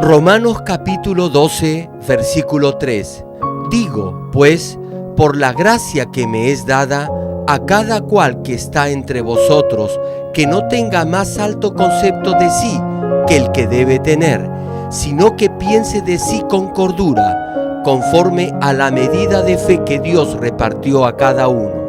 Romanos capítulo 12, versículo 3. Digo, pues, por la gracia que me es dada, a cada cual que está entre vosotros, que no tenga más alto concepto de sí que el que debe tener, sino que piense de sí con cordura, conforme a la medida de fe que Dios repartió a cada uno.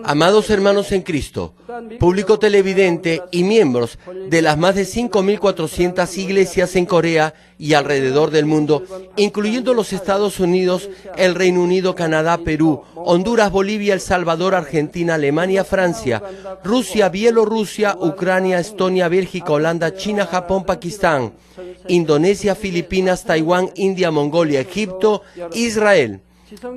Amados hermanos en Cristo, público televidente y miembros de las más de 5.400 iglesias en Corea y alrededor del mundo, incluyendo los Estados Unidos, el Reino Unido, Canadá, Perú, Honduras, Bolivia, El Salvador, Argentina, Alemania, Francia, Rusia, Bielorrusia, Ucrania, Estonia, Bélgica, Holanda, China, Japón, Pakistán, Indonesia, Filipinas, Taiwán, India, Mongolia, Egipto, Israel.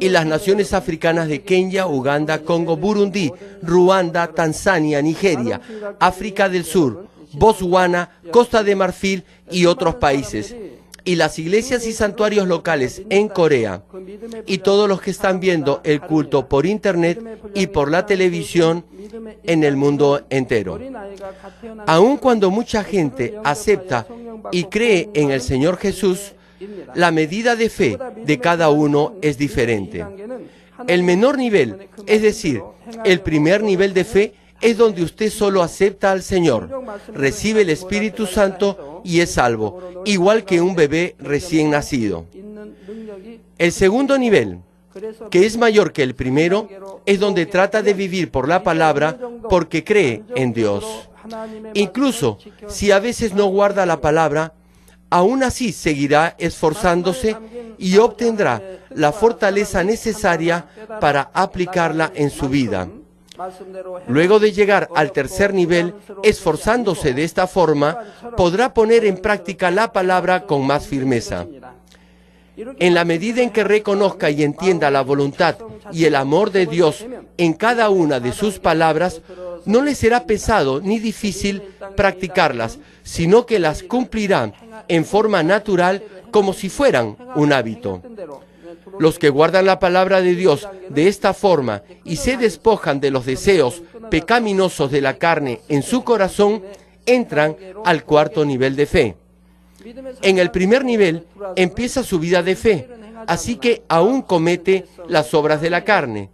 Y las naciones africanas de Kenia, Uganda, Congo, Burundi, Ruanda, Tanzania, Nigeria, África del Sur, Botswana, Costa de Marfil y otros países. Y las iglesias y santuarios locales en Corea. Y todos los que están viendo el culto por internet y por la televisión en el mundo entero. Aun cuando mucha gente acepta y cree en el Señor Jesús, la medida de fe de cada uno es diferente. El menor nivel, es decir, el primer nivel de fe, es donde usted solo acepta al Señor, recibe el Espíritu Santo y es salvo, igual que un bebé recién nacido. El segundo nivel, que es mayor que el primero, es donde trata de vivir por la palabra porque cree en Dios. Incluso si a veces no guarda la palabra, aún así seguirá esforzándose y obtendrá la fortaleza necesaria para aplicarla en su vida. Luego de llegar al tercer nivel, esforzándose de esta forma, podrá poner en práctica la palabra con más firmeza. En la medida en que reconozca y entienda la voluntad y el amor de Dios en cada una de sus palabras, no le será pesado ni difícil practicarlas, sino que las cumplirá en forma natural como si fueran un hábito. Los que guardan la palabra de Dios de esta forma y se despojan de los deseos pecaminosos de la carne en su corazón, entran al cuarto nivel de fe. En el primer nivel empieza su vida de fe, así que aún comete las obras de la carne.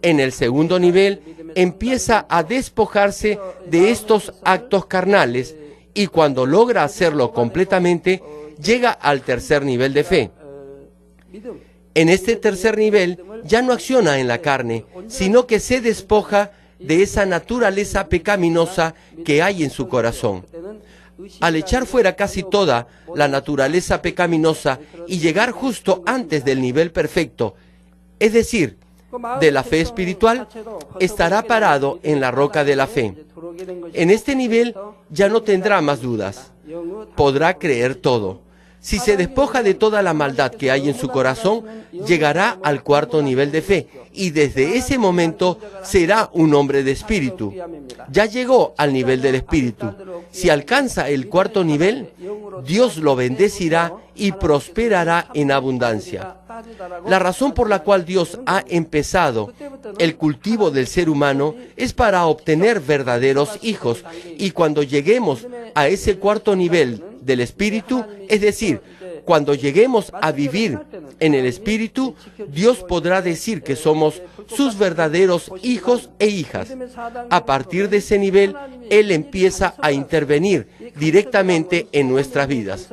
En el segundo nivel empieza a despojarse de estos actos carnales y cuando logra hacerlo completamente, llega al tercer nivel de fe. En este tercer nivel ya no acciona en la carne, sino que se despoja de esa naturaleza pecaminosa que hay en su corazón. Al echar fuera casi toda la naturaleza pecaminosa y llegar justo antes del nivel perfecto, es decir, de la fe espiritual, estará parado en la roca de la fe. En este nivel ya no tendrá más dudas. Podrá creer todo. Si se despoja de toda la maldad que hay en su corazón, llegará al cuarto nivel de fe y desde ese momento será un hombre de espíritu. Ya llegó al nivel del espíritu. Si alcanza el cuarto nivel, Dios lo bendecirá y prosperará en abundancia. La razón por la cual Dios ha empezado el cultivo del ser humano es para obtener verdaderos hijos, y cuando lleguemos a ese cuarto nivel del espíritu, es decir, cuando lleguemos a vivir en el espíritu, Dios podrá decir que somos sus verdaderos hijos e hijas. A partir de ese nivel, Él empieza a intervenir directamente en nuestras vidas.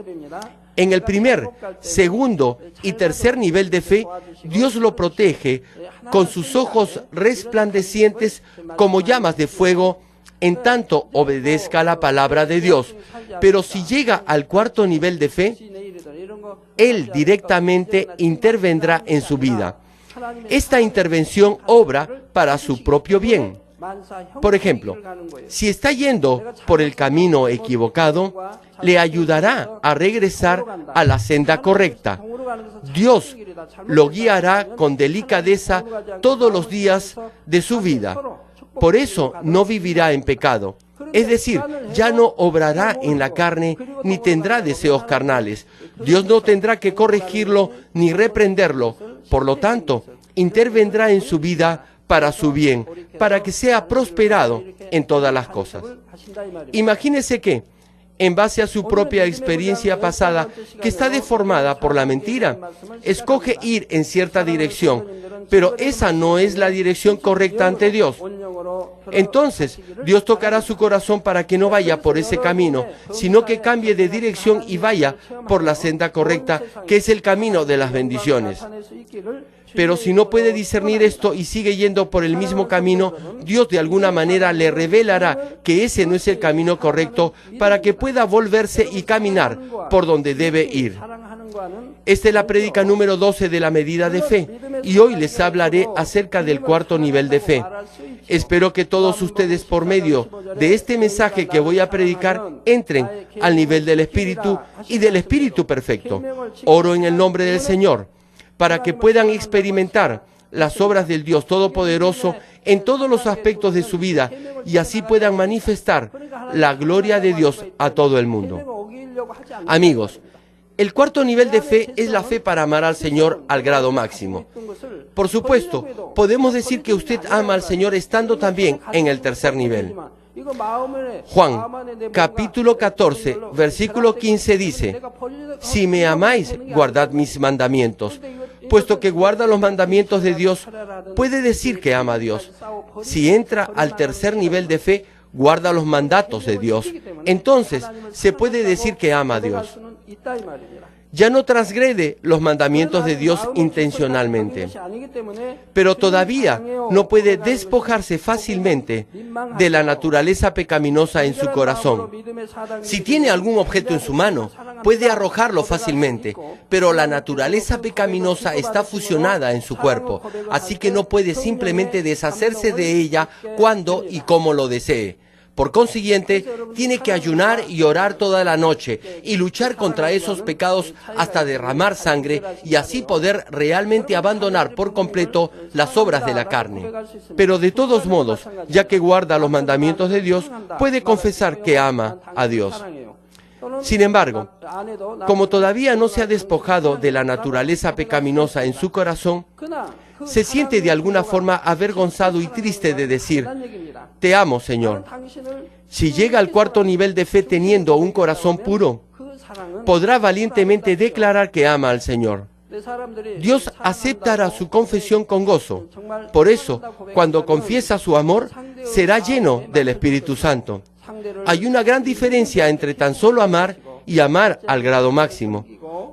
En el primer, segundo y tercer nivel de fe, Dios lo protege con sus ojos resplandecientes como llamas de fuego, en tanto obedezca la palabra de Dios. Pero si llega al cuarto nivel de fe, Él directamente intervendrá en su vida. Esta intervención obra para su propio bien. Por ejemplo, si está yendo por el camino equivocado, le ayudará a regresar a la senda correcta. Dios lo guiará con delicadeza todos los días de su vida. Por eso no vivirá en pecado. Es decir, ya no obrará en la carne ni tendrá deseos carnales. Dios no tendrá que corregirlo ni reprenderlo. Por lo tanto, intervendrá en su vida para su bien, para que sea prosperado en todas las cosas. Imagínese que en base a su propia experiencia pasada, que está deformada por la mentira. Escoge ir en cierta dirección, pero esa no es la dirección correcta ante Dios. Entonces, Dios tocará su corazón para que no vaya por ese camino, sino que cambie de dirección y vaya por la senda correcta, que es el camino de las bendiciones. Pero si no puede discernir esto y sigue yendo por el mismo camino, Dios de alguna manera le revelará que ese no es el camino correcto para que pueda volverse y caminar por donde debe ir. Esta es la prédica número 12 de la medida de fe, y hoy les hablaré acerca del cuarto nivel de fe. Espero que todos ustedes, por medio de este mensaje que voy a predicar, entren al nivel del Espíritu y del Espíritu perfecto. Oro en el nombre del Señor, para que puedan experimentar las obras del Dios Todopoderoso en todos los aspectos de su vida y así puedan manifestar la gloria de Dios a todo el mundo. Amigos, el cuarto nivel de fe es la fe para amar al Señor al grado máximo. Por supuesto, podemos decir que usted ama al Señor estando también en el tercer nivel. Juan, capítulo 14, versículo 15 dice: si me amáis, guardad mis mandamientos. Puesto que guarda los mandamientos de Dios, puede decir que ama a Dios. Si entra al tercer nivel de fe, guarda los mandatos de Dios. Entonces, se puede decir que ama a Dios. Ya no transgrede los mandamientos de Dios intencionalmente, pero todavía no puede despojarse fácilmente de la naturaleza pecaminosa en su corazón. Si tiene algún objeto en su mano, puede arrojarlo fácilmente, pero la naturaleza pecaminosa está fusionada en su cuerpo, así que no puede simplemente deshacerse de ella cuando y como lo desee. Por consiguiente, tiene que ayunar y orar toda la noche y luchar contra esos pecados hasta derramar sangre y así poder realmente abandonar por completo las obras de la carne. Pero de todos modos, ya que guarda los mandamientos de Dios, puede confesar que ama a Dios. Sin embargo, como todavía no se ha despojado de la naturaleza pecaminosa en su corazón, se siente de alguna forma avergonzado y triste de decir: te amo, Señor. Si llega al cuarto nivel de fe teniendo un corazón puro, podrá valientemente declarar que ama al Señor. Dios aceptará su confesión con gozo. Por eso, cuando confiesa su amor, será lleno del Espíritu Santo. Hay una gran diferencia entre tan solo amar y amar al grado máximo.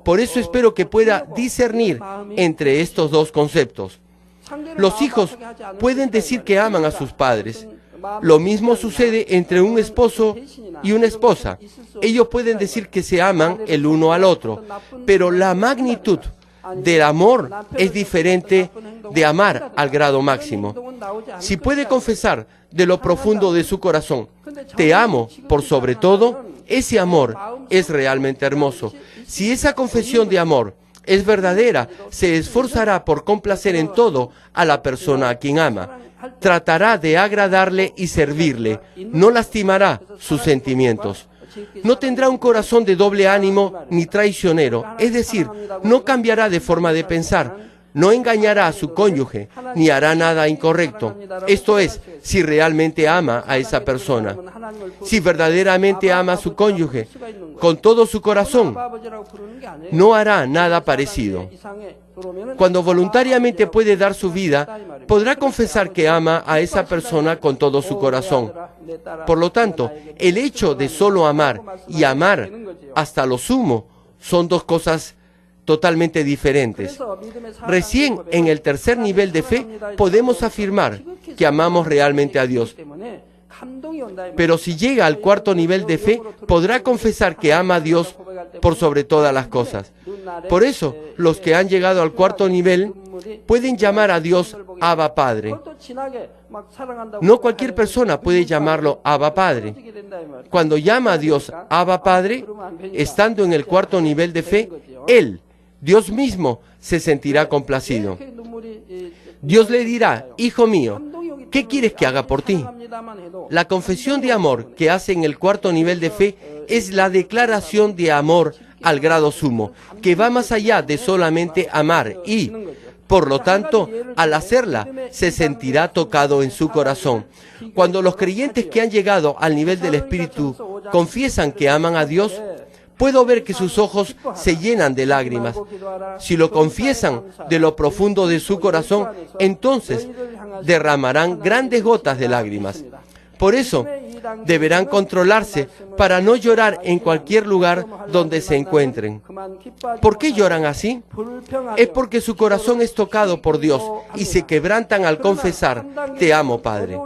Por eso espero que pueda discernir entre estos dos conceptos. Los hijos pueden decir que aman a sus padres. Lo mismo sucede entre un esposo y una esposa. Ellos pueden decir que se aman el uno al otro, pero la magnitud del amor es diferente de amar al grado máximo. Si puede confesar de lo profundo de su corazón: te amo por sobre todo, ese amor es realmente hermoso. Si esa confesión de amor es verdadera, se esforzará por complacer en todo a la persona a quien ama. Tratará de agradarle y servirle. No lastimará sus sentimientos. No tendrá un corazón de doble ánimo ni traicionero, es decir, no cambiará de forma de pensar. No engañará a su cónyuge, ni hará nada incorrecto. Esto es, si realmente ama a esa persona. Si verdaderamente ama a su cónyuge, con todo su corazón, no hará nada parecido. Cuando voluntariamente puede dar su vida, podrá confesar que ama a esa persona con todo su corazón. Por lo tanto, el hecho de solo amar y amar hasta lo sumo son dos cosas totalmente diferentes. Recién en el tercer nivel de fe podemos afirmar que amamos realmente a Dios. Pero si llega al cuarto nivel de fe, podrá confesar que ama a Dios por sobre todas las cosas. Por eso, los que han llegado al cuarto nivel pueden llamar a Dios Abba Padre. No cualquier persona puede llamarlo Abba Padre. Cuando llama a Dios Abba Padre, estando en el cuarto nivel de fe, Él, Dios mismo, se sentirá complacido. Dios le dirá: hijo mío, ¿qué quieres que haga por ti? La confesión de amor que hace en el cuarto nivel de fe es la declaración de amor al grado sumo, que va más allá de solamente amar y, por lo tanto, al hacerla, se sentirá tocado en su corazón. Cuando los creyentes que han llegado al nivel del Espíritu confiesan que aman a Dios, puedo ver que sus ojos se llenan de lágrimas. Si lo confiesan de lo profundo de su corazón, entonces derramarán grandes gotas de lágrimas. Por eso, deberán controlarse para no llorar en cualquier lugar donde se encuentren. ¿Por qué lloran así? Es porque su corazón es tocado por Dios y se quebrantan al confesar: te amo, Padre.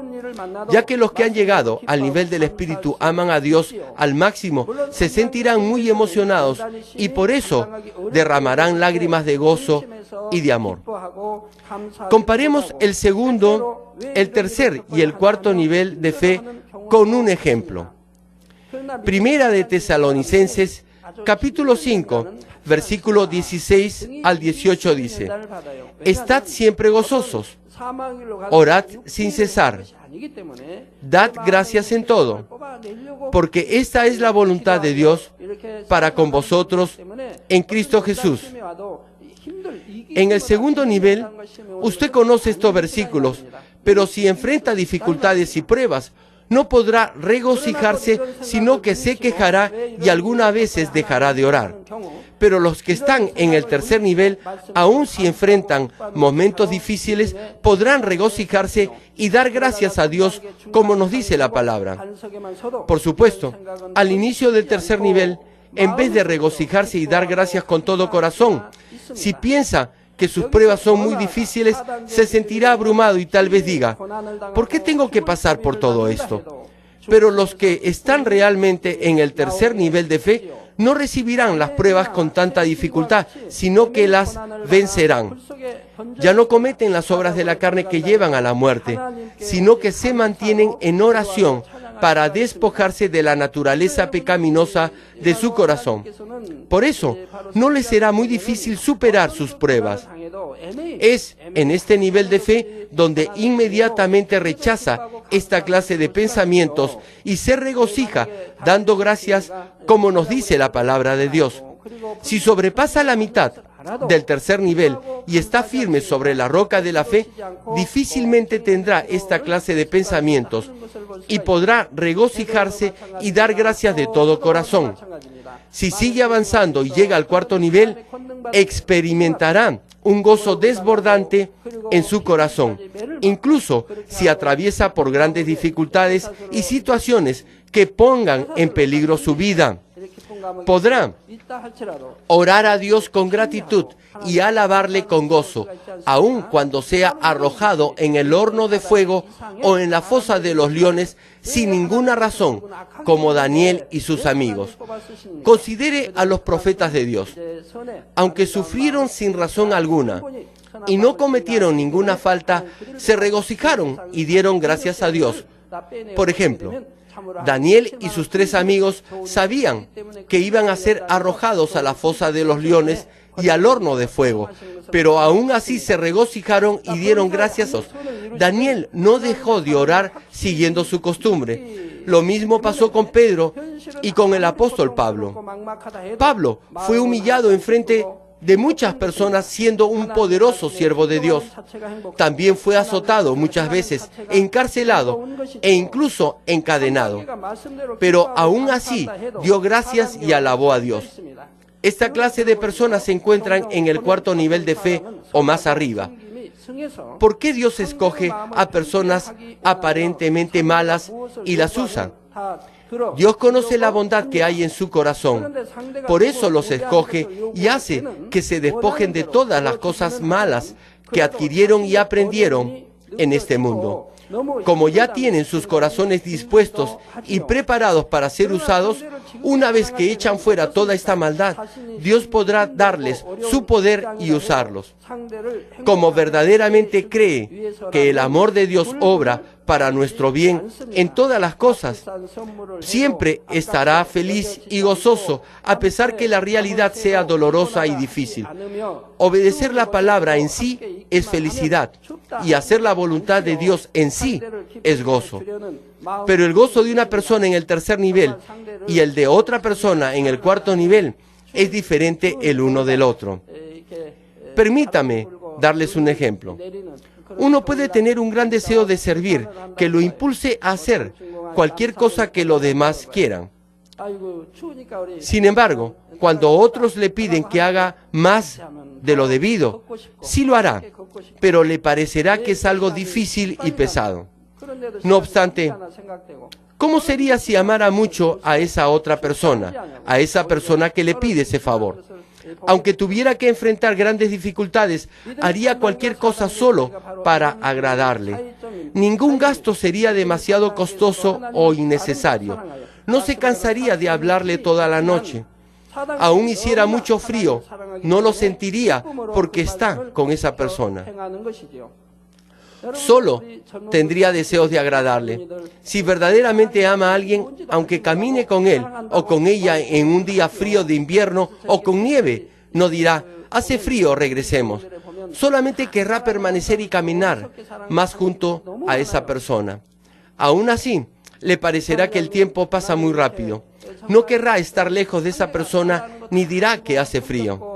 Ya que los que han llegado al nivel del Espíritu aman a Dios al máximo, se sentirán muy emocionados y por eso derramarán lágrimas de gozo y de amor. Comparemos el segundo, el tercer y el cuarto nivel de fe con un ejemplo. Primera de Tesalonicenses, capítulo 5, versículo 16 al 18 dice: estad siempre gozosos, orad sin cesar, dad gracias en todo, porque esta es la voluntad de Dios para con vosotros en Cristo Jesús. En el segundo nivel, usted conoce estos versículos, pero si enfrenta dificultades y pruebas, no podrá regocijarse, sino que se quejará y algunas veces dejará de orar. Pero los que están en el tercer nivel, aun si enfrentan momentos difíciles, podrán regocijarse y dar gracias a Dios, como nos dice la palabra. Por supuesto, al inicio del tercer nivel, en vez de regocijarse y dar gracias con todo corazón, si piensa que sus pruebas son muy difíciles, se sentirá abrumado y tal vez diga: ¿por qué tengo que pasar por todo esto? Pero los que están realmente en el tercer nivel de fe no recibirán las pruebas con tanta dificultad, sino que las vencerán. Ya no cometen las obras de la carne que llevan a la muerte, sino que se mantienen en oración para despojarse de la naturaleza pecaminosa de su corazón. Por eso, no les será muy difícil superar sus pruebas. Es en este nivel de fe donde inmediatamente rechaza esta clase de pensamientos y se regocija dando gracias, como nos dice la palabra de Dios. Si sobrepasa la mitad del tercer nivel y está firme sobre la roca de la fe, difícilmente tendrá esta clase de pensamientos y podrá regocijarse y dar gracias de todo corazón. Si sigue avanzando y llega al cuarto nivel, experimentará un gozo desbordante en su corazón, incluso si atraviesa por grandes dificultades y situaciones que pongan en peligro su vida. Podrá orar a Dios con gratitud y alabarle con gozo, aun cuando sea arrojado en el horno de fuego o en la fosa de los leones sin ninguna razón, como Daniel y sus amigos. Considere a los profetas de Dios. Aunque sufrieron sin razón alguna y no cometieron ninguna falta, se regocijaron y dieron gracias a Dios. Por ejemplo, Daniel y sus 3 amigos sabían que iban a ser arrojados a la fosa de los leones y al horno de fuego, pero aún así se regocijaron y dieron gracias a Dios. Daniel no dejó de orar siguiendo su costumbre. Lo mismo pasó con Pedro y con el apóstol Pablo. Pablo fue humillado en frente de muchas personas siendo un poderoso siervo de Dios. También fue azotado muchas veces, encarcelado e incluso encadenado. Pero aún así dio gracias y alabó a Dios. Esta clase de personas se encuentran en el cuarto nivel de fe o más arriba. ¿Por qué Dios escoge a personas aparentemente malas y las usa? Dios conoce la bondad que hay en su corazón. Por eso los escoge y hace que se despojen de todas las cosas malas que adquirieron y aprendieron en este mundo. Como ya tienen sus corazones dispuestos y preparados para ser usados, una vez que echan fuera toda esta maldad, Dios podrá darles su poder y usarlos. Como verdaderamente cree que el amor de Dios obra para nuestro bien en todas las cosas, siempre estará feliz y gozoso, a pesar que la realidad sea dolorosa y difícil. Obedecer la palabra en sí es felicidad, y hacer la voluntad de Dios en sí es gozo. Pero el gozo de una persona en el tercer nivel y el de otra persona en el cuarto nivel es diferente el uno del otro. Permítame darles un ejemplo. Uno puede tener un gran deseo de servir, que lo impulse a hacer cualquier cosa que los demás quieran. Sin embargo, cuando otros le piden que haga más de lo debido, sí lo hará, pero le parecerá que es algo difícil y pesado. No obstante, ¿cómo sería si amara mucho a esa otra persona, a esa persona que le pide ese favor? Aunque tuviera que enfrentar grandes dificultades, haría cualquier cosa solo para agradarle. Ningún gasto sería demasiado costoso o innecesario. No se cansaría de hablarle toda la noche. Aún hiciera mucho frío, no lo sentiría porque está con esa persona. Solo tendría deseos de agradarle. Si verdaderamente ama a alguien, aunque camine con él o con ella en un día frío de invierno o con nieve, no dirá, hace frío, regresemos. Solamente querrá permanecer y caminar más junto a esa persona. Aún así, le parecerá que el tiempo pasa muy rápido. No querrá estar lejos de esa persona ni dirá que hace frío.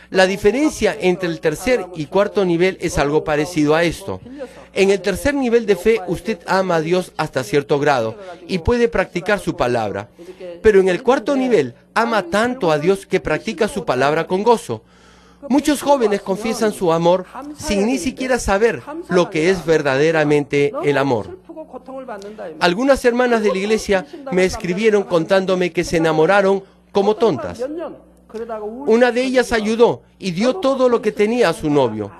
La diferencia entre el tercer y cuarto nivel es algo parecido a esto. En el tercer nivel de fe, usted ama a Dios hasta cierto grado y puede practicar su palabra. Pero en el cuarto nivel, ama tanto a Dios que practica su palabra con gozo. Muchos jóvenes confiesan su amor sin ni siquiera saber lo que es verdaderamente el amor. Algunas hermanas de la iglesia me escribieron contándome que se enamoraron como tontas. Una de ellas ayudó y dio todo lo que tenía a su novio.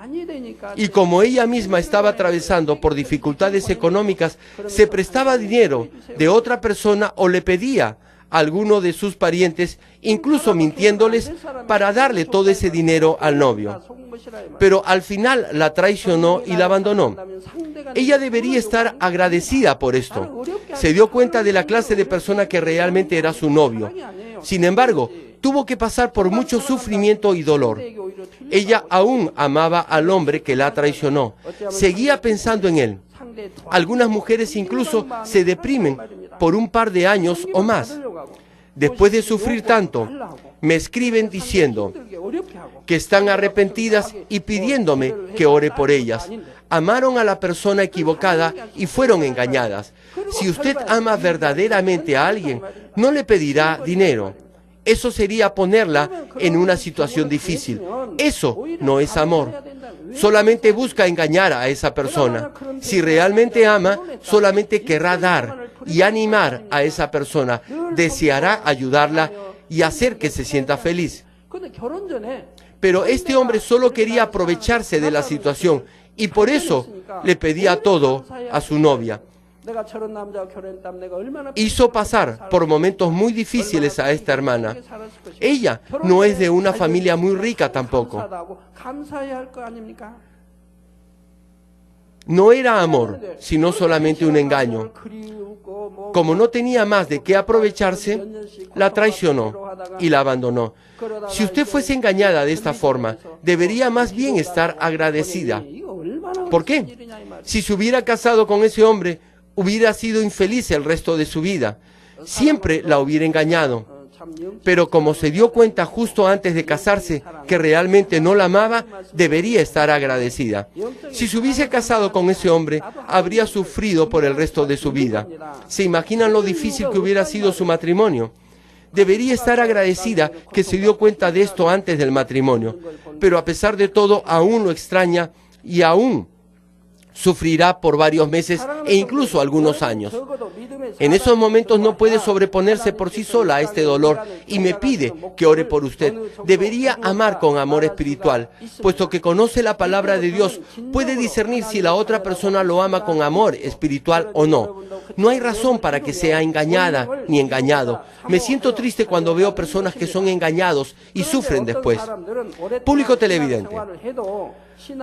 Y como ella misma estaba atravesando por dificultades económicas, se prestaba dinero de otra persona o le pedía a alguno de sus parientes, incluso mintiéndoles, para darle todo ese dinero al novio. Pero al final la traicionó y la abandonó. Ella debería estar agradecida por esto. Se dio cuenta de la clase de persona que realmente era su novio. Sin embargo, tuvo que pasar por mucho sufrimiento y dolor. Ella aún amaba al hombre que la traicionó. Seguía pensando en él. Algunas mujeres incluso se deprimen por un par de años o más. Después de sufrir tanto, me escriben diciendo que están arrepentidas y pidiéndome que ore por ellas. Amaron a la persona equivocada y fueron engañadas. Si usted ama verdaderamente a alguien, no le pedirá dinero. Eso sería ponerla en una situación difícil. Eso no es amor. Solamente busca engañar a esa persona. Si realmente ama, solamente querrá dar y animar a esa persona. Deseará ayudarla y hacer que se sienta feliz. Pero este hombre solo quería aprovecharse de la situación y por eso le pedía todo a su novia. Hizo pasar por momentos muy difíciles a esta hermana. Ella no es de una familia muy rica tampoco. No era amor, sino solamente un engaño. Como no tenía más de qué aprovecharse, la traicionó y la abandonó. Si usted fuese engañada de esta forma, debería más bien estar agradecida. ¿Por qué? Si se hubiera casado con ese hombre, hubiera sido infeliz el resto de su vida. Siempre la hubiera engañado. Pero como se dio cuenta justo antes de casarse que realmente no la amaba, debería estar agradecida. Si se hubiese casado con ese hombre, habría sufrido por el resto de su vida. ¿Se imaginan lo difícil que hubiera sido su matrimonio? Debería estar agradecida que se dio cuenta de esto antes del matrimonio. Pero a pesar de todo, aún lo extraña y aún sufrirá por varios meses e incluso algunos años. En esos momentos no puede sobreponerse por sí sola a este dolor y me pide que ore por usted. Debería amar con amor espiritual, puesto que conoce la palabra de Dios, puede discernir si la otra persona lo ama con amor espiritual o no. No hay razón para que sea engañada ni engañado. Me siento triste cuando veo personas que son engañados y sufren después. Público televidente.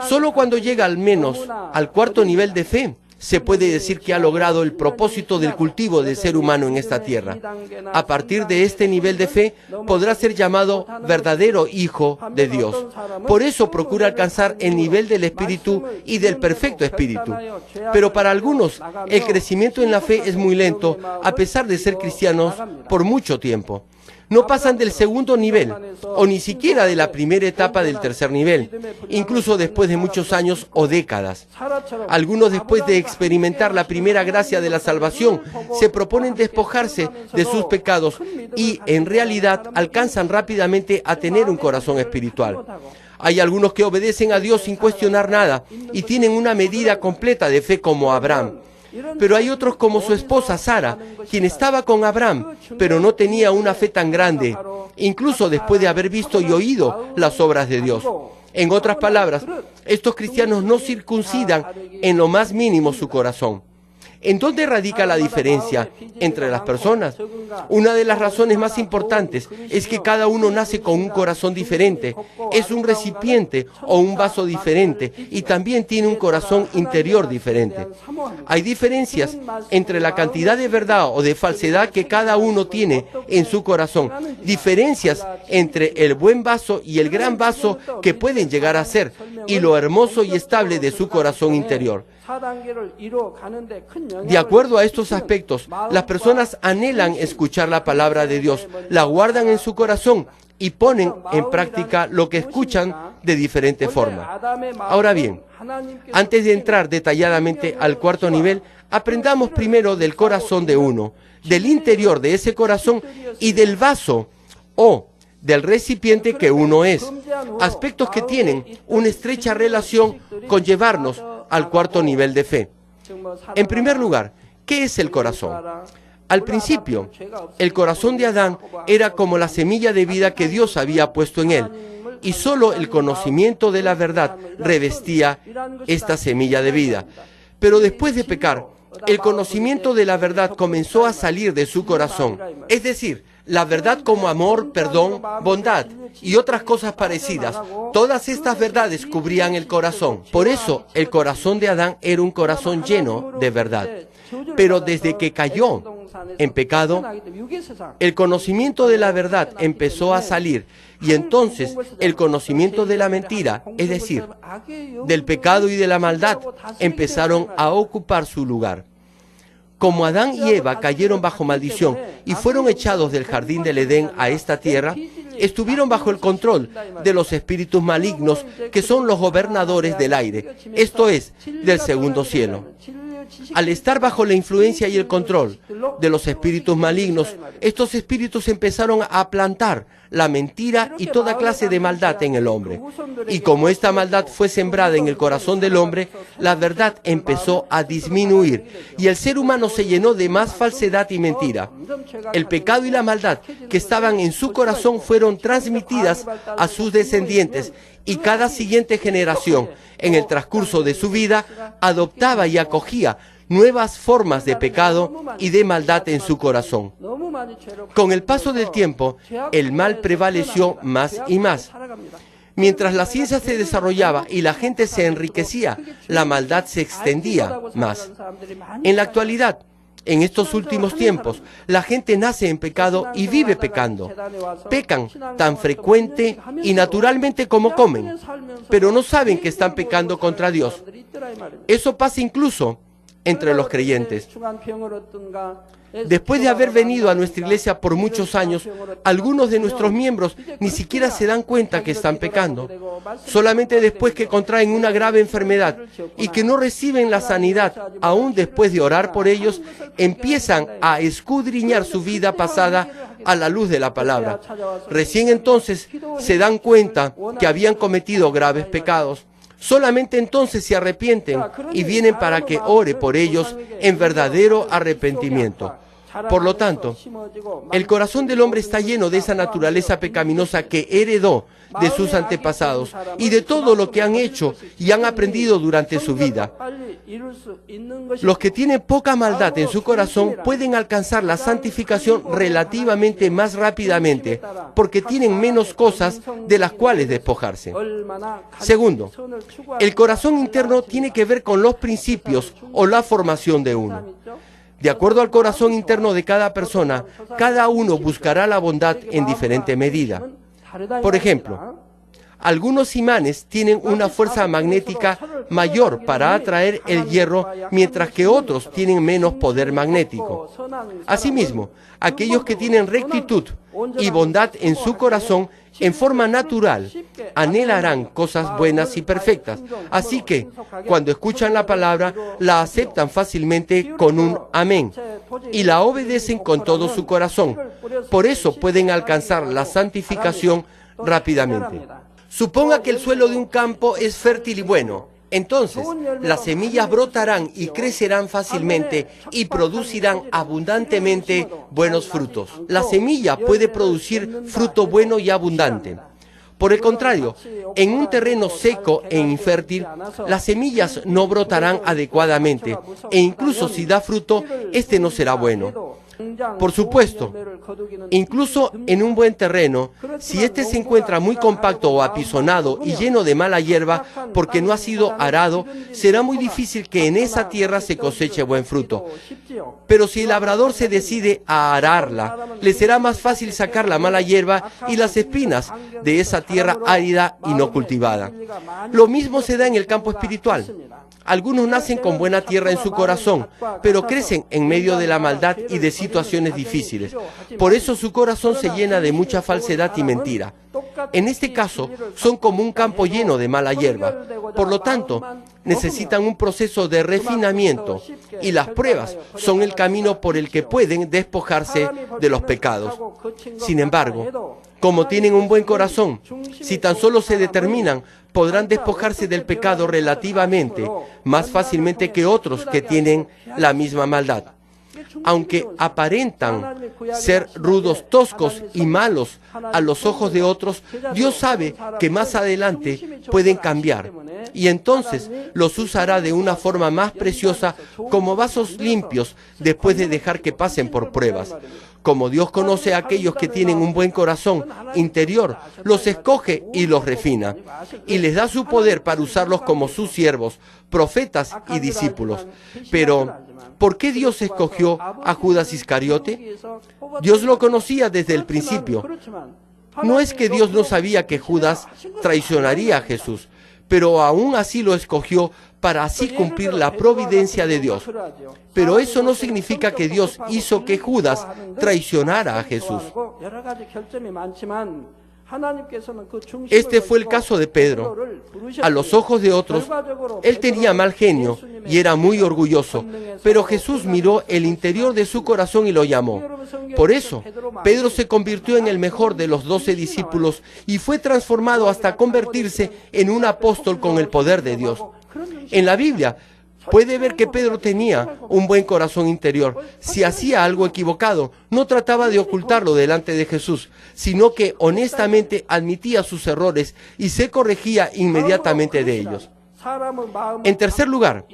Solo cuando llega al menos al cuarto nivel de fe, se puede decir que ha logrado el propósito del cultivo del ser humano en esta tierra. A partir de este nivel de fe, podrá ser llamado verdadero hijo de Dios. Por eso procura alcanzar el nivel del Espíritu y del perfecto Espíritu. Pero para algunos, el crecimiento en la fe es muy lento, a pesar de ser cristianos por mucho tiempo. no pasan del segundo nivel, o ni siquiera de la primera etapa del tercer nivel, incluso después de muchos años o décadas. Algunos, después de experimentar la primera gracia de la salvación, se proponen despojarse de sus pecados y, en realidad, alcanzan rápidamente a tener un corazón espiritual. Hay algunos que obedecen a Dios sin cuestionar nada y tienen una medida completa de fe como Abraham. Pero hay otros como su esposa Sara, quien estaba con Abraham, pero no tenía una fe tan grande, incluso después de haber visto y oído las obras de Dios. En otras palabras, estos cristianos no circuncidan en lo más mínimo su corazón. ¿En dónde radica la diferencia entre las personas? Una de las razones más importantes es que cada uno nace con un corazón diferente, es un recipiente o un vaso diferente y también tiene un corazón interior diferente. Hay diferencias entre la cantidad de verdad o de falsedad que cada uno tiene en su corazón, diferencias entre el buen vaso y el gran vaso que pueden llegar a ser, y lo hermoso y estable de su corazón interior. De acuerdo a estos aspectos, las personas anhelan escuchar la palabra de Dios, la guardan en su corazón y ponen en práctica lo que escuchan de diferente forma. Ahora bien, antes de entrar detalladamente al cuarto nivel, aprendamos primero del corazón de uno, del interior de ese corazón y del vaso o del recipiente que uno es, aspectos que tienen una estrecha relación con llevarnos al cuarto nivel de fe. En primer lugar, ¿qué es el corazón? Al principio, el corazón de Adán era como la semilla de vida que Dios había puesto en él, y solo el conocimiento de la verdad revestía esta semilla de vida. Pero después de pecar, el conocimiento de la verdad comenzó a salir de su corazón, es decir, la verdad como amor, perdón, bondad y otras cosas parecidas. Todas estas verdades cubrían el corazón. Por eso, el corazón de Adán era un corazón lleno de verdad. Pero desde que cayó en pecado, el conocimiento de la verdad empezó a salir, y entonces el conocimiento de la mentira, es decir, del pecado y de la maldad, empezaron a ocupar su lugar. Como Adán y Eva cayeron bajo maldición y fueron echados del jardín del Edén a esta tierra, estuvieron bajo el control de los espíritus malignos que son los gobernadores del aire, esto es, del segundo cielo. Al estar bajo la influencia y el control de los espíritus malignos, estos espíritus empezaron a plantar la mentira y toda clase de maldad en el hombre. Y como esta maldad fue sembrada en el corazón del hombre, la verdad empezó a disminuir y el ser humano se llenó de más falsedad y mentira. El pecado y la maldad que estaban en su corazón fueron transmitidas a sus descendientes, y cada siguiente generación, en el transcurso de su vida, adoptaba y acogía nuevas formas de pecado y de maldad en su corazón. Con el paso del tiempo, el mal prevaleció más y más. Mientras la ciencia se desarrollaba y la gente se enriquecía, la maldad se extendía más. En la actualidad, en estos últimos tiempos, la gente nace en pecado y vive pecando. Pecan tan frecuente y naturalmente como comen, pero no saben que están pecando contra Dios. Eso pasa incluso entre los creyentes. Después de haber venido a nuestra iglesia por muchos años, algunos de nuestros miembros ni siquiera se dan cuenta que están pecando. Solamente después que contraen una grave enfermedad y que no reciben la sanidad, aún después de orar por ellos, empiezan a escudriñar su vida pasada a la luz de la palabra. Recién entonces se dan cuenta que habían cometido graves pecados. Solamente entonces se arrepienten y vienen para que ore por ellos en verdadero arrepentimiento. Por lo tanto, el corazón del hombre está lleno de esa naturaleza pecaminosa que heredó de sus antepasados y de todo lo que han hecho y han aprendido durante su vida. Los que tienen poca maldad en su corazón pueden alcanzar la santificación relativamente más rápidamente, porque tienen menos cosas de las cuales despojarse. Segundo, el corazón interno tiene que ver con los principios o la formación de uno. De acuerdo al corazón interno de cada persona, cada uno buscará la bondad en diferente medida. Por ejemplo, Algunos imanes tienen una fuerza magnética mayor para atraer el hierro, mientras que otros tienen menos poder magnético. Asimismo, aquellos que tienen rectitud y bondad en su corazón, en forma natural, anhelarán cosas buenas y perfectas. Así que, cuando escuchan la palabra, la aceptan fácilmente con un amén y la obedecen con todo su corazón. Por eso pueden alcanzar la santificación rápidamente. Suponga que el suelo de un campo es fértil y bueno. Entonces, las semillas brotarán y crecerán fácilmente y producirán abundantemente buenos frutos. La semilla puede producir fruto bueno y abundante. Por el contrario, en un terreno seco e infértil, las semillas no brotarán adecuadamente e incluso si da fruto, este no será bueno. Por supuesto, incluso en un buen terreno, si este se encuentra muy compacto o apisonado y lleno de mala hierba porque no ha sido arado, será muy difícil que en esa tierra se coseche buen fruto. Pero si el labrador se decide a ararla, le será más fácil sacar la mala hierba y las espinas de esa tierra árida y no cultivada. Lo mismo se da en el campo espiritual. Algunos nacen con buena tierra en su corazón, pero crecen en medio de la maldad y de situaciones difíciles. Por eso su corazón se llena de mucha falsedad y mentira. En este caso, son como un campo lleno de mala hierba. Por lo tanto, necesitan un proceso de refinamiento y las pruebas son el camino por el que pueden despojarse de los pecados. Sin embargo, como tienen un buen corazón, si tan solo se determinan, podrán despojarse del pecado relativamente más fácilmente que otros que tienen la misma maldad. Aunque aparentan ser rudos, toscos y malos a los ojos de otros, Dios sabe que más adelante pueden cambiar y entonces los usará de una forma más preciosa como vasos limpios después de dejar que pasen por pruebas. Como Dios conoce a aquellos que tienen un buen corazón interior, los escoge y los refina, y les da su poder para usarlos como sus siervos, profetas y discípulos. Pero, ¿por qué Dios escogió a Judas Iscariote? Dios lo conocía desde el principio. No es que Dios no sabía que Judas traicionaría a Jesús, pero aún así lo escogió para así cumplir la providencia de Dios. Pero eso no significa que Dios hizo que Judas traicionara a Jesús. Este fue el caso de Pedro. A los ojos de otros, él tenía mal genio y era muy orgulloso, pero Jesús miró el interior de su corazón y lo llamó. Por eso, Pedro se convirtió en el mejor de los 12 discípulos y fue transformado hasta convertirse en un apóstol con el poder de Dios. En la Biblia, puede ver que Pedro tenía un buen corazón interior. Si hacía algo equivocado, no trataba de ocultarlo delante de Jesús, sino que honestamente admitía sus errores y se corregía inmediatamente de ellos. En tercer lugar,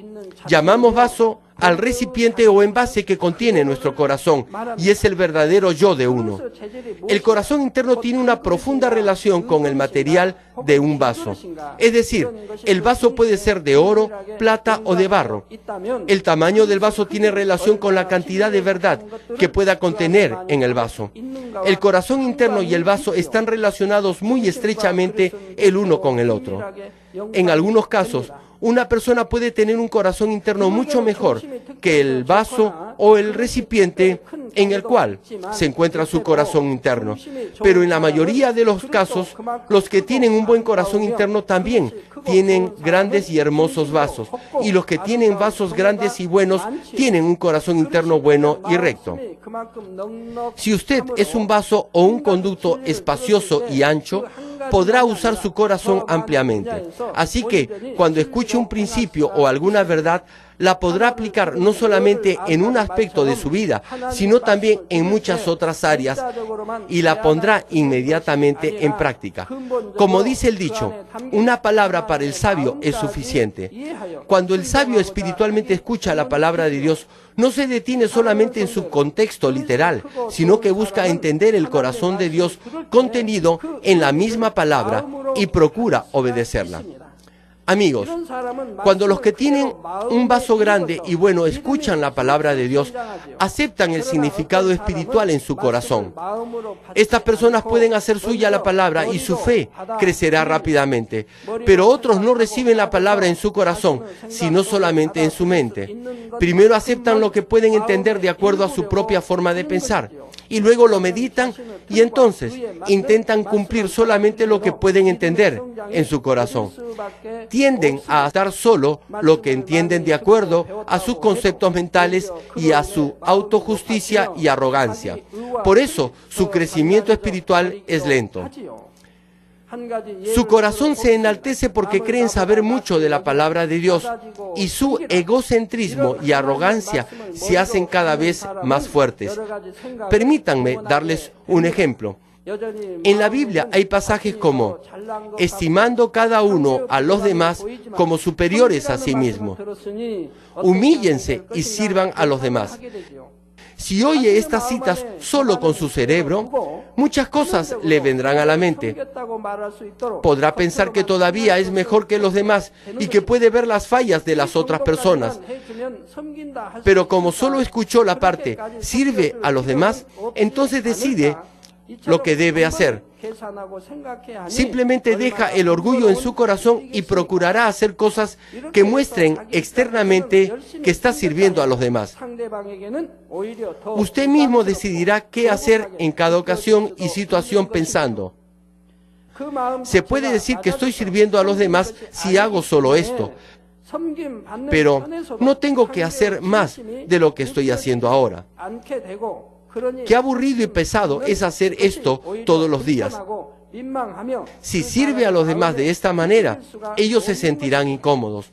llamamos vaso al recipiente o envase que contiene nuestro corazón, y es el verdadero yo de uno. El corazón interno tiene una profunda relación con el material de un vaso. Es decir, el vaso puede ser de oro, plata o de barro. El tamaño del vaso tiene relación con la cantidad de verdad que pueda contener en el vaso. El corazón interno y el vaso están relacionados muy estrechamente el uno con el otro. En algunos casos, una persona puede tener un corazón interno mucho mejor que el vaso o el recipiente en el cual se encuentra su corazón interno. Pero en la mayoría de los casos, los que tienen un buen corazón interno también tienen grandes y hermosos vasos. Y los que tienen vasos grandes y buenos tienen un corazón interno bueno y recto. Si usted es un vaso o un conducto espacioso y ancho, podrá usar su corazón ampliamente. Así que, cuando escuche un principio o alguna verdad, la podrá aplicar no solamente en un aspecto de su vida, sino también en muchas otras áreas y la pondrá inmediatamente en práctica. Como dice el dicho, una palabra para el sabio es suficiente. Cuando el sabio espiritualmente escucha la palabra de Dios, no se detiene solamente en su contexto literal, sino que busca entender el corazón de Dios contenido en la misma palabra y procura obedecerla. Amigos, cuando los que tienen un vaso grande y bueno escuchan la palabra de Dios, aceptan el significado espiritual en su corazón. Estas personas pueden hacer suya la palabra y su fe crecerá rápidamente. Pero otros no reciben la palabra en su corazón, sino solamente en su mente. Primero aceptan lo que pueden entender de acuerdo a su propia forma de pensar. Y luego lo meditan y entonces intentan cumplir solamente lo que pueden entender en su corazón. Tienden a dar solo lo que entienden de acuerdo a sus conceptos mentales y a su autojusticia y arrogancia. Por eso, su crecimiento espiritual es lento. Su corazón se enaltece porque creen saber mucho de la palabra de Dios y su egocentrismo y arrogancia se hacen cada vez más fuertes. Permítanme darles un ejemplo. En la Biblia hay pasajes como, estimando cada uno a los demás como superiores a sí mismo. Humíllense y sirvan a los demás. Si oye estas citas solo con su cerebro, muchas cosas le vendrán a la mente. Podrá pensar que todavía es mejor que los demás y que puede ver las fallas de las otras personas. Pero como solo escuchó la parte sirve a los demás, entonces decide lo que debe hacer. Simplemente deja el orgullo en su corazón y procurará hacer cosas que muestren externamente que está sirviendo a los demás. Usted mismo decidirá qué hacer en cada ocasión y situación pensando. Se puede decir que estoy sirviendo a los demás si hago solo esto, pero no tengo que hacer más de lo que estoy haciendo ahora. Qué aburrido y pesado es hacer esto todos los días. Si sirve a los demás de esta manera, ellos se sentirán incómodos.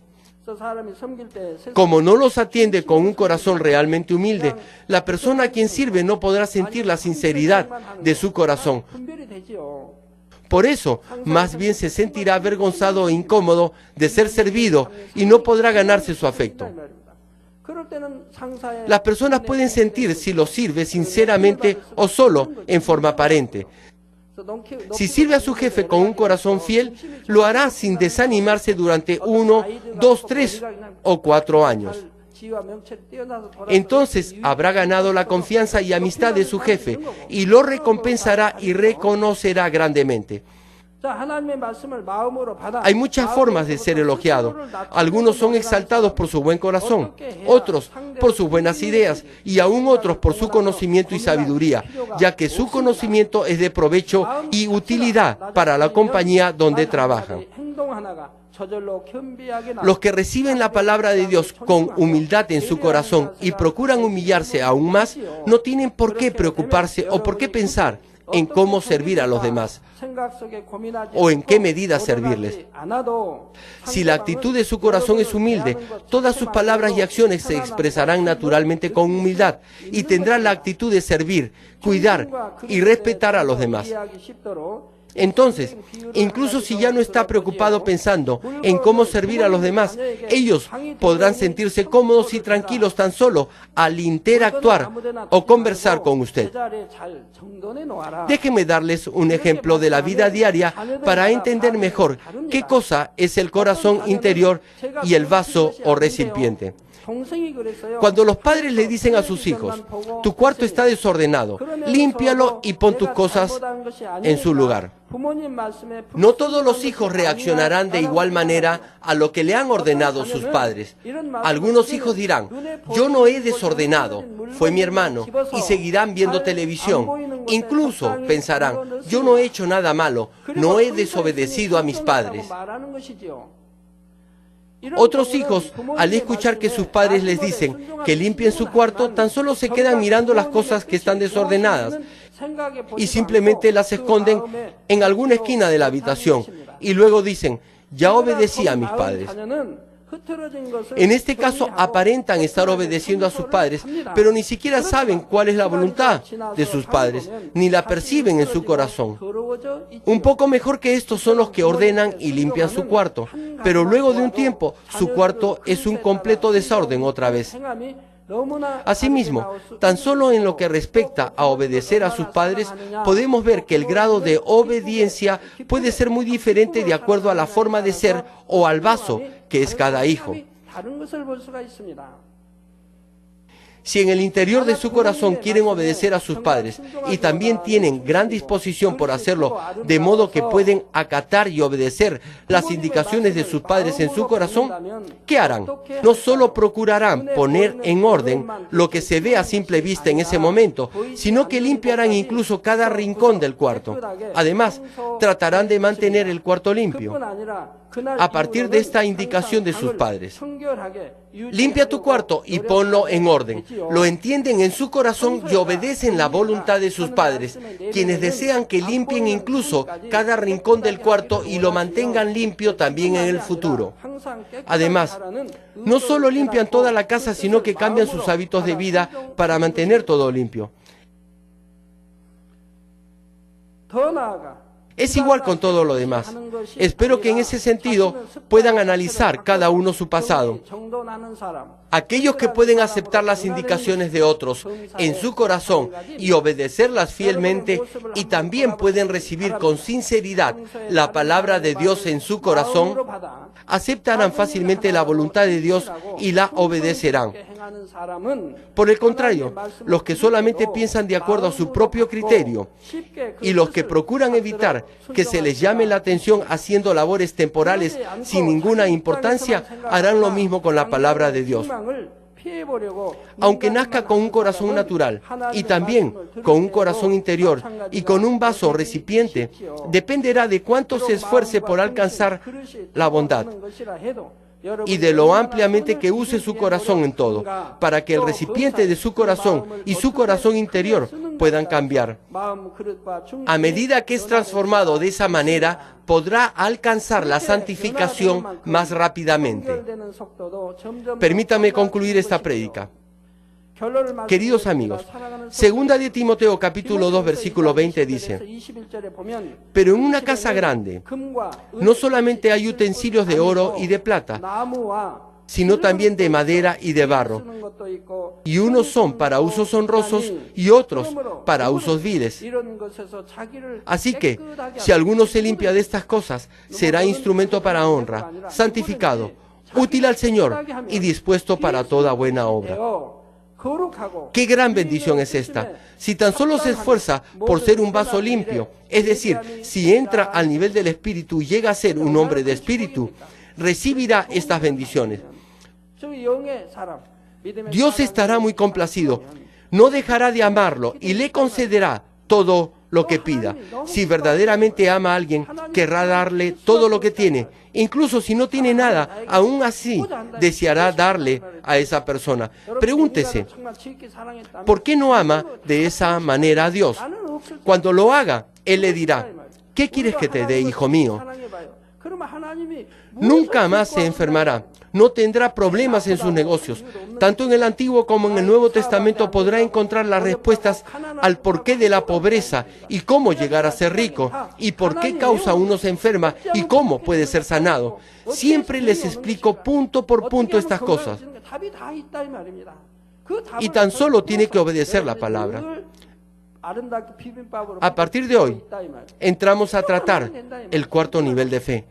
Como no los atiende con un corazón realmente humilde, la persona a quien sirve no podrá sentir la sinceridad de su corazón. Por eso, más bien se sentirá avergonzado e incómodo de ser servido y no podrá ganarse su afecto. Las personas pueden sentir si lo sirve sinceramente o solo en forma aparente. Si sirve a su jefe con un corazón fiel, lo hará sin desanimarse durante 1, 2, 3 o 4 años. Entonces habrá ganado la confianza y amistad de su jefe y lo recompensará y reconocerá grandemente. Hay muchas formas de ser elogiado. Algunos son exaltados por su buen corazón, otros por sus buenas ideas y aún otros por su conocimiento y sabiduría, ya que su conocimiento es de provecho y utilidad para la compañía donde trabajan. Los que reciben la palabra de Dios con humildad en su corazón y procuran humillarse aún más, no tienen por qué preocuparse o por qué pensar en cómo servir a los demás o en qué medida servirles. Si la actitud de su corazón es humilde, todas sus palabras y acciones se expresarán naturalmente con humildad y tendrán la actitud de servir, cuidar y respetar a los demás. Entonces, incluso si ya no está preocupado pensando en cómo servir a los demás, ellos podrán sentirse cómodos y tranquilos tan solo al interactuar o conversar con usted. Déjenme darles un ejemplo de la vida diaria para entender mejor qué cosa es el corazón interior y el vaso o recipiente. Cuando los padres le dicen a sus hijos, tu cuarto está desordenado, límpialo y pon tus cosas en su lugar. No todos los hijos reaccionarán de igual manera a lo que le han ordenado sus padres. Algunos hijos dirán, yo no he desordenado, fue mi hermano, y seguirán viendo televisión. Incluso pensarán, yo no he hecho nada malo, no he desobedecido a mis padres. Otros hijos, al escuchar que sus padres les dicen que limpien su cuarto, tan solo se quedan mirando las cosas que están desordenadas y simplemente las esconden en alguna esquina de la habitación y luego dicen, ya obedecí a mis padres. En este caso aparentan estar obedeciendo a sus padres, pero ni siquiera saben cuál es la voluntad de sus padres, ni la perciben en su corazón. Un poco mejor que estos son los que ordenan y limpian su cuarto, pero luego de un tiempo su cuarto es un completo desorden otra vez. Asimismo, tan solo en lo que respecta a obedecer a sus padres, podemos ver que el grado de obediencia puede ser muy diferente de acuerdo a la forma de ser o al vaso que es cada hijo. Si en el interior de su corazón quieren obedecer a sus padres y también tienen gran disposición por hacerlo, de modo que pueden acatar y obedecer las indicaciones de sus padres en su corazón, ¿qué harán? No solo procurarán poner en orden lo que se ve a simple vista en ese momento, sino que limpiarán incluso cada rincón del cuarto. Además, tratarán de mantener el cuarto limpio a partir de esta indicación de sus padres. Limpia tu cuarto y ponlo en orden. Lo entienden en su corazón y obedecen la voluntad de sus padres, quienes desean que limpien incluso cada rincón del cuarto y lo mantengan limpio también en el futuro. Además, no solo limpian toda la casa, sino que cambian sus hábitos de vida para mantener todo limpio. Es igual con todo lo demás. Espero que en ese sentido puedan analizar cada uno su pasado. Aquellos que pueden aceptar las indicaciones de otros en su corazón y obedecerlas fielmente, y también pueden recibir con sinceridad la palabra de Dios en su corazón, aceptarán fácilmente la voluntad de Dios y la obedecerán. Por el contrario, los que solamente piensan de acuerdo a su propio criterio y los que procuran evitar que se les llame la atención haciendo labores temporales sin ninguna importancia, harán lo mismo con la palabra de Dios. Aunque nazca con un corazón natural y también con un corazón interior y con un vaso o recipiente, dependerá de cuánto se esfuerce por alcanzar la bondad y de lo ampliamente que use su corazón en todo, para que el recipiente de su corazón y su corazón interior puedan cambiar. A medida que es transformado de esa manera, podrá alcanzar la santificación más rápidamente. Permítame concluir esta prédica. Queridos amigos, segunda de Timoteo capítulo 2 versículo 20 dice: pero en una casa grande no solamente hay utensilios de oro y de plata, sino también de madera y de barro, y unos son para usos honrosos y otros para usos viles. Así que, si alguno se limpia de estas cosas, será instrumento para honra, santificado, útil al Señor y dispuesto para toda buena obra. ¡Qué gran bendición es esta! Si tan solo se esfuerza por ser un vaso limpio, es decir, si entra al nivel del Espíritu y llega a ser un hombre de Espíritu, recibirá estas bendiciones. Dios estará muy complacido, no dejará de amarlo y le concederá todo lo que pida. Si verdaderamente ama a alguien, querrá darle todo lo que tiene. Incluso si no tiene nada, aún así deseará darle a esa persona. Pregúntese, ¿por qué no ama de esa manera a Dios? Cuando lo haga, Él le dirá: ¿qué quieres que te dé, hijo mío? Nunca más se enfermará, no tendrá problemas en sus negocios. Tanto en el Antiguo como en el Nuevo Testamento podrá encontrar las respuestas al porqué de la pobreza y cómo llegar a ser rico, y por qué causa uno se enferma y cómo puede ser sanado. Siempre les explico punto por punto estas cosas. Y tan solo tiene que obedecer la palabra. A partir de hoy, entramos a tratar el cuarto nivel de fe.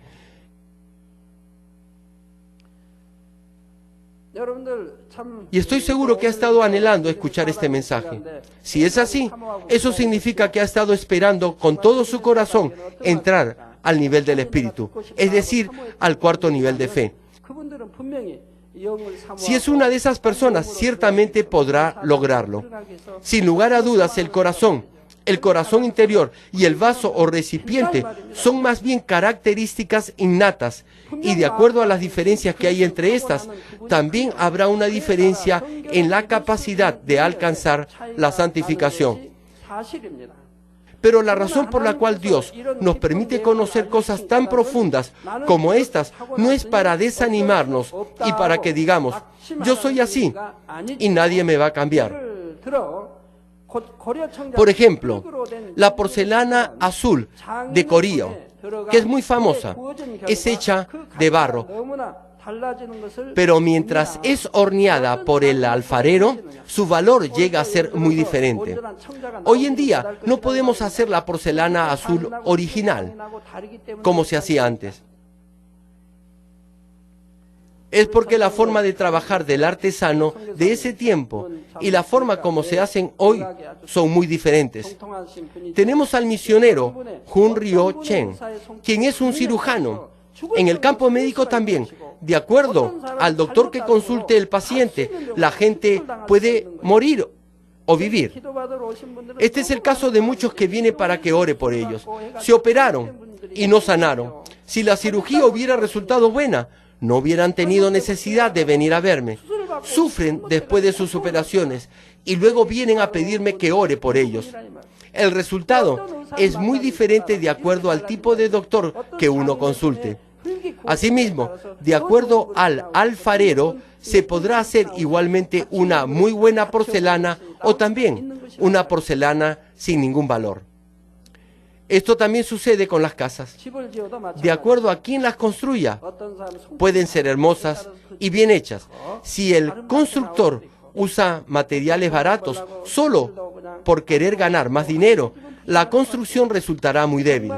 Y estoy seguro que ha estado anhelando escuchar este mensaje. Si es así, eso significa que ha estado esperando con todo su corazón entrar al nivel del Espíritu, es decir, al cuarto nivel de fe. Si es una de esas personas, ciertamente podrá lograrlo. Sin lugar a dudas, el corazón interior y el vaso o recipiente son más bien características innatas, y de acuerdo a las diferencias que hay entre estas, también habrá una diferencia en la capacidad de alcanzar la santificación. Pero la razón por la cual Dios nos permite conocer cosas tan profundas como estas no es para desanimarnos y para que digamos: yo soy así y nadie me va a cambiar. Por ejemplo, la porcelana azul de Corea, que es muy famosa, es hecha de barro, Pero mientras es horneada por el alfarero, su valor llega a ser muy diferente. Hoy en día no podemos hacer la porcelana azul original, como se hacía antes. Es porque la forma de trabajar del artesano de ese tiempo y la forma como se hacen hoy son muy diferentes. Tenemos al misionero Jun Ryo Chen, quien es un cirujano. En el campo médico también, de acuerdo al doctor que consulte el paciente, la gente puede morir o vivir. Este es el caso de muchos que vienen para que ore por ellos. Se operaron y no sanaron. Si la cirugía hubiera resultado buena, no hubieran tenido necesidad de venir a verme. Sufren después de sus operaciones y luego vienen a pedirme que ore por ellos. El resultado es muy diferente de acuerdo al tipo de doctor que uno consulte. Asimismo, de acuerdo al alfarero, se podrá hacer igualmente una muy buena porcelana o también una porcelana sin ningún valor. Esto también sucede con las casas. De acuerdo a quien las construya, pueden ser hermosas y bien hechas. Si el constructor usa materiales baratos solo por querer ganar más dinero, la construcción resultará muy débil.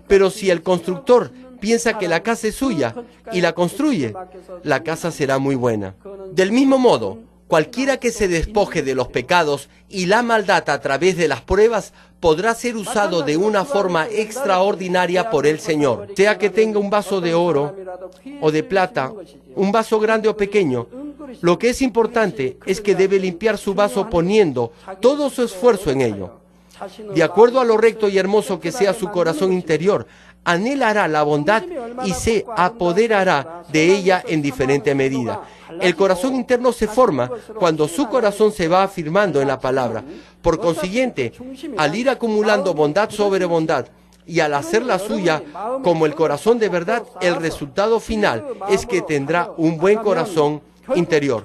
Pero si el constructor piensa que la casa es suya y la construye, la casa será muy buena. Del mismo modo, cualquiera que se despoje de los pecados y la maldad a través de las pruebas podrá ser usado de una forma extraordinaria por el Señor. Sea que tenga un vaso de oro o de plata, un vaso grande o pequeño, lo que es importante es que debe limpiar su vaso poniendo todo su esfuerzo en ello. De acuerdo a lo recto y hermoso que sea su corazón interior, anhelará la bondad y se apoderará de ella en diferente medida. El corazón interno se forma cuando su corazón se va afirmando en la palabra. Por consiguiente, al ir acumulando bondad sobre bondad y al hacerla suya como el corazón de verdad, el resultado final es que tendrá un buen corazón interior.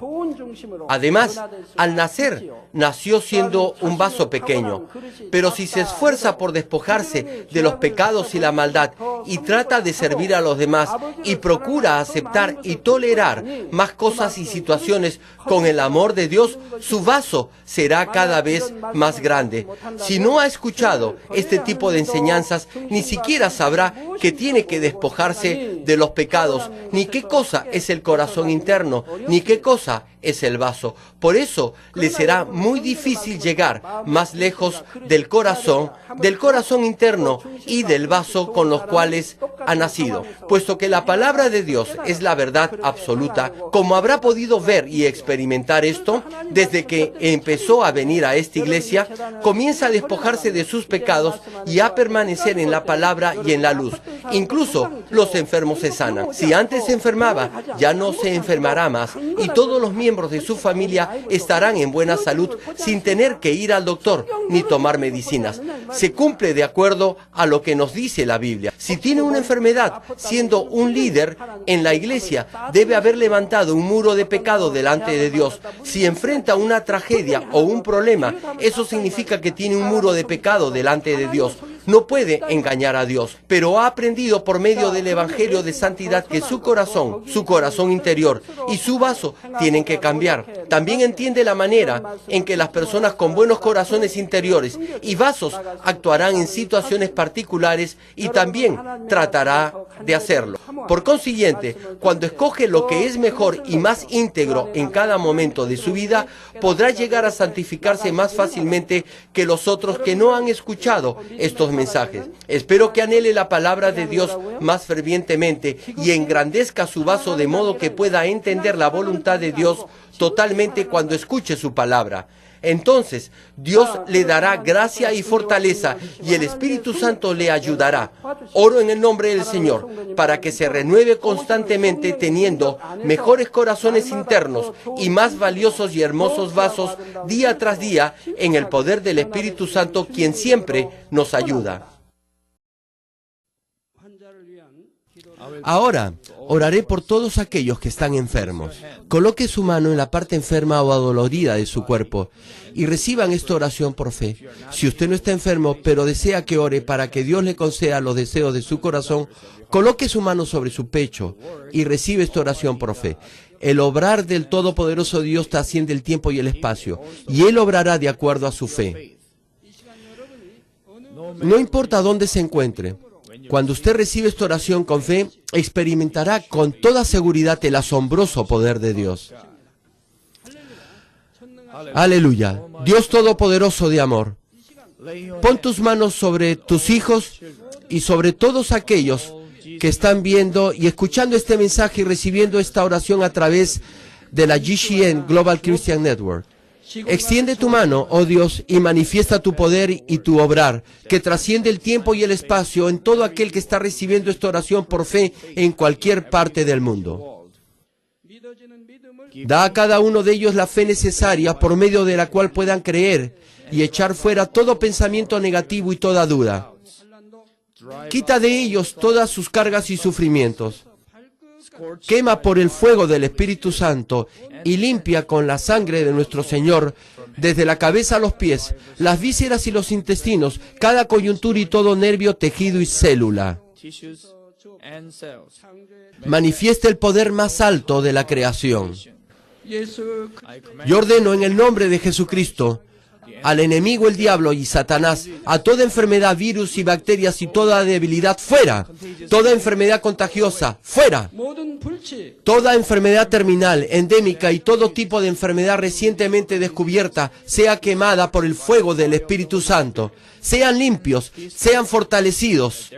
Además, al nacer, nació siendo un vaso pequeño, pero si se esfuerza por despojarse de los pecados y la maldad y trata de servir a los demás y procura aceptar y tolerar más cosas y situaciones con el amor de Dios, su vaso será cada vez más grande. Si no ha escuchado este tipo de enseñanzas, ni siquiera sabrá que tiene que despojarse de los pecados, ni qué cosa es el corazón interno, ni qué cosa es el vaso. Por eso le será muy difícil llegar más lejos del corazón interno y del vaso con los cuales ha nacido. Puesto que la palabra de Dios es la verdad absoluta, como habrá podido ver y experimentar esto, desde que empezó a venir a esta iglesia, comienza a despojarse de sus pecados y a permanecer en la palabra y en la luz. Incluso los enfermos se sanan. Si antes se enfermaba, ya no se enfermará más y todos los miembros de su familia estarán en buena salud sin tener que ir al doctor ni tomar medicinas. Se cumple de acuerdo a lo que nos dice la Biblia. Si tiene una enfermedad, siendo un líder en la iglesia, debe haber levantado un muro de pecado delante de Dios. Si enfrenta una tragedia o un problema, eso significa que tiene un muro de pecado delante de Dios. No puede engañar a Dios, pero ha aprendido por medio del Evangelio de Santidad que su corazón interior y su vaso tienen que cambiar. También entiende la manera en que las personas con buenos corazones interiores y vasos actuarán en situaciones particulares y también tratará de hacerlo. Por consiguiente, cuando escoge lo que es mejor y más íntegro en cada momento de su vida, podrá llegar a santificarse más fácilmente que los otros que no han escuchado estos mensajes. Espero que anhele la palabra de Dios más fervientemente y engrandezca su vaso de modo que pueda entender la voluntad de Dios totalmente cuando escuche su palabra. Entonces, Dios le dará gracia y fortaleza y el Espíritu Santo le ayudará. Oro en el nombre del Señor para que se renueve constantemente teniendo mejores corazones internos y más valiosos y hermosos vasos día tras día en el poder del Espíritu Santo, quien siempre nos ayuda. Ahora, oraré por todos aquellos que están enfermos. Coloque su mano en la parte enferma o adolorida de su cuerpo y reciban esta oración por fe. Si usted no está enfermo, pero desea que ore para que Dios le conceda los deseos de su corazón, coloque su mano sobre su pecho y recibe esta oración por fe. El obrar del Todopoderoso Dios trasciende el tiempo y el espacio, y Él obrará de acuerdo a su fe. No importa dónde se encuentre, cuando usted recibe esta oración con fe, experimentará con toda seguridad el asombroso poder de Dios. Aleluya. Dios Todopoderoso de amor, pon tus manos sobre tus hijos y sobre todos aquellos que están viendo y escuchando este mensaje y recibiendo esta oración a través de la GCN Global Christian Network. Extiende tu mano, oh Dios, y manifiesta tu poder y tu obrar, que trasciende el tiempo y el espacio en todo aquel que está recibiendo esta oración por fe en cualquier parte del mundo. Da a cada uno de ellos la fe necesaria por medio de la cual puedan creer y echar fuera todo pensamiento negativo y toda duda. Quita de ellos todas sus cargas y sufrimientos. Quema por el fuego del Espíritu Santo y limpia con la sangre de nuestro Señor, desde la cabeza a los pies, las vísceras y los intestinos, cada coyuntura y todo nervio, tejido y célula. Manifiesta el poder más alto de la creación. Yo ordeno en el nombre de Jesucristo al enemigo, el diablo y Satanás, a toda enfermedad, virus y bacterias y toda debilidad, fuera. Toda enfermedad contagiosa, fuera. Toda enfermedad terminal, endémica y todo tipo de enfermedad recientemente descubierta, sea quemada por el fuego del Espíritu Santo. Sean limpios, sean fortalecidos.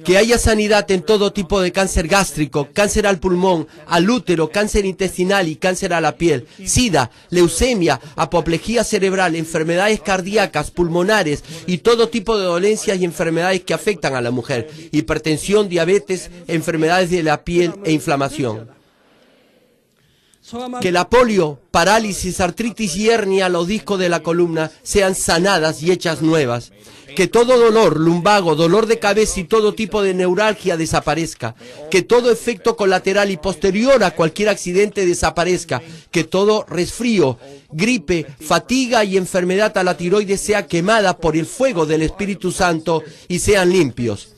Que haya sanidad en todo tipo de cáncer gástrico, cáncer al pulmón, al útero, cáncer intestinal y cáncer a la piel, sida, leucemia, apoplejía cerebral, enfermedades cardíacas, pulmonares y todo tipo de dolencias y enfermedades que afectan a la mujer, hipertensión, diabetes, enfermedades de la piel e inflamación. Que la polio, parálisis, artritis y hernia, los discos de la columna sean sanadas y hechas nuevas. Que todo dolor, lumbago, dolor de cabeza y todo tipo de neuralgia desaparezca. Que todo efecto colateral y posterior a cualquier accidente desaparezca. Que todo resfrío, gripe, fatiga y enfermedad a la tiroides sea quemada por el fuego del Espíritu Santo y sean limpios.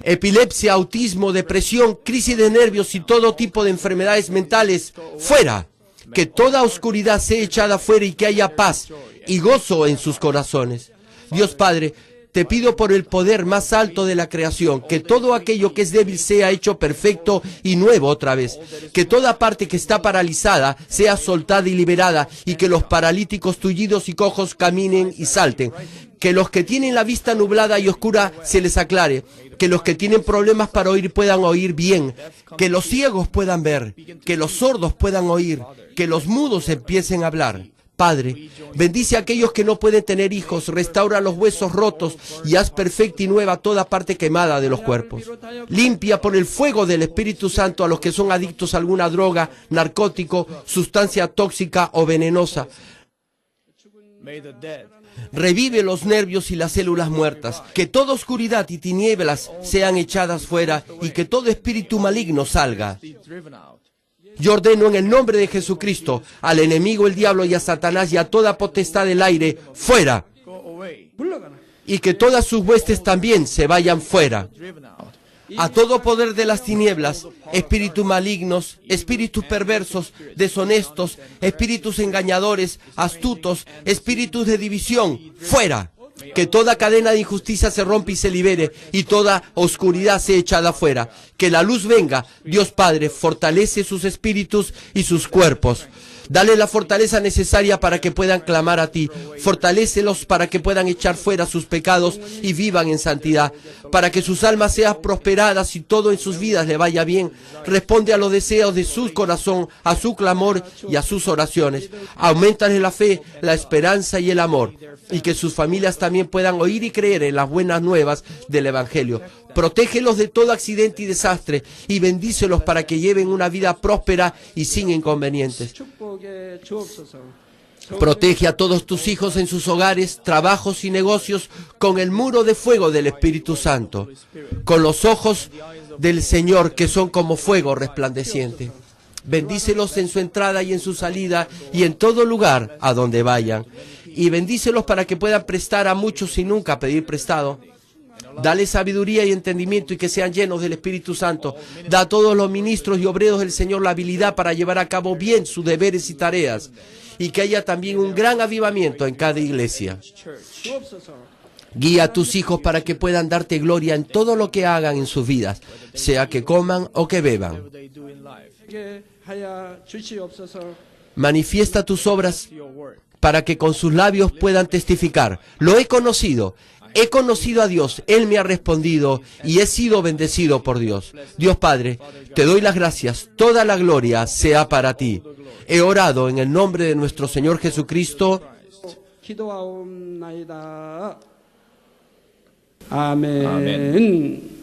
Epilepsia, autismo, depresión, crisis de nervios y todo tipo de enfermedades mentales, fuera. Que toda oscuridad sea echada fuera y que haya paz y gozo en sus corazones. Dios Padre, te pido por el poder más alto de la creación, que todo aquello que es débil sea hecho perfecto y nuevo otra vez. Que toda parte que está paralizada sea soltada y liberada, y que los paralíticos, tullidos y cojos caminen y salten. Que los que tienen la vista nublada y oscura se les aclare. Que los que tienen problemas para oír puedan oír bien. Que los ciegos puedan ver. Que los sordos puedan oír. Que los mudos empiecen a hablar. Padre, bendice a aquellos que no pueden tener hijos, restaura los huesos rotos y haz perfecta y nueva toda parte quemada de los cuerpos. Limpia por el fuego del Espíritu Santo a los que son adictos a alguna droga, narcótico, sustancia tóxica o venenosa. Revive los nervios y las células muertas, que toda oscuridad y tinieblas sean echadas fuera y que todo espíritu maligno salga. Yo ordeno en el nombre de Jesucristo al enemigo, el diablo y a Satanás y a toda potestad del aire, fuera. Y que todas sus huestes también se vayan fuera. A todo poder de las tinieblas, espíritus malignos, espíritus perversos, deshonestos, espíritus engañadores, astutos, espíritus de división, fuera. Que toda cadena de injusticia se rompa y se libere, y toda oscuridad sea echada fuera. Que la luz venga. Dios Padre, fortalece sus espíritus y sus cuerpos. Dale la fortaleza necesaria para que puedan clamar a ti. Fortalécelos para que puedan echar fuera sus pecados y vivan en santidad. Para que sus almas sean prosperadas y todo en sus vidas le vaya bien. Responde a los deseos de su corazón, a su clamor y a sus oraciones. Auméntale la fe, la esperanza y el amor. Y que sus familias también puedan oír y creer en las buenas nuevas del Evangelio. Protégelos de todo accidente y desastre y bendícelos para que lleven una vida próspera y sin inconvenientes. Protege a todos tus hijos en sus hogares, trabajos y negocios con el muro de fuego del Espíritu Santo, con los ojos del Señor que son como fuego resplandeciente. Bendícelos en su entrada y en su salida y en todo lugar a donde vayan. Y bendícelos para que puedan prestar a muchos sin nunca pedir prestado. Dale sabiduría y entendimiento y que sean llenos del Espíritu Santo. Da a todos los ministros y obreros del Señor la habilidad para llevar a cabo bien sus deberes y tareas. Y que haya también un gran avivamiento en cada iglesia. Guía a tus hijos para que puedan darte gloria en todo lo que hagan en sus vidas, sea que coman o que beban. Manifiesta tus obras para que con sus labios puedan testificar. Lo he conocido a Dios, Él me ha respondido y he sido bendecido por Dios. Dios Padre, te doy las gracias, toda la gloria sea para ti. He orado en el nombre de nuestro Señor Jesucristo. 아멘.